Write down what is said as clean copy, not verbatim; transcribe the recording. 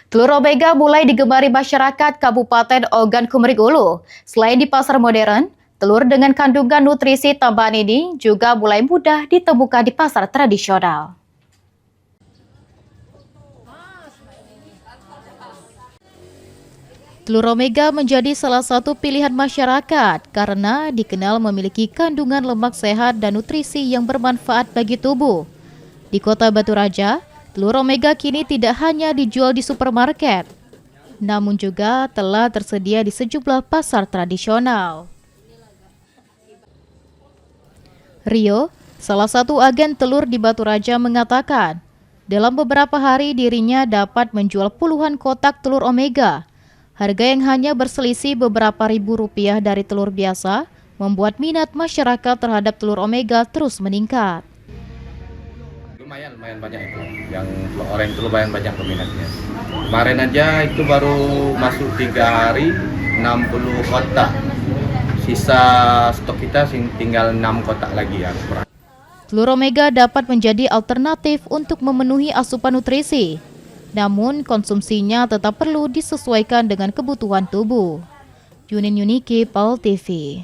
Telur Omega mulai digemari masyarakat Kabupaten Ogan Komering Ulu. Selain di pasar modern, telur dengan kandungan nutrisi tambahan ini juga mulai mudah ditemukan di pasar tradisional. Telur Omega menjadi salah satu pilihan masyarakat karena dikenal memiliki kandungan lemak sehat dan nutrisi yang bermanfaat bagi tubuh. Di Kota Batu Raja, telur Omega kini tidak hanya dijual di supermarket, namun juga telah tersedia di sejumlah pasar tradisional. Rio, salah satu agen telur di Batu Raja, mengatakan, dalam beberapa hari dirinya dapat menjual puluhan kotak telur Omega. Harga yang hanya berselisih beberapa ribu rupiah dari telur biasa membuat minat masyarakat terhadap telur Omega terus meningkat. Lumayan banyak itu, yang orang itu lumayan banyak peminatnya. Kemarin aja itu baru masuk 3 hari 60 kotak. Sisa stok kita tinggal 6 kotak lagi ya. Telur Omega dapat menjadi alternatif untuk memenuhi asupan nutrisi. Namun konsumsinya tetap perlu disesuaikan dengan kebutuhan tubuh. Yunin Yuniki, PAL TV.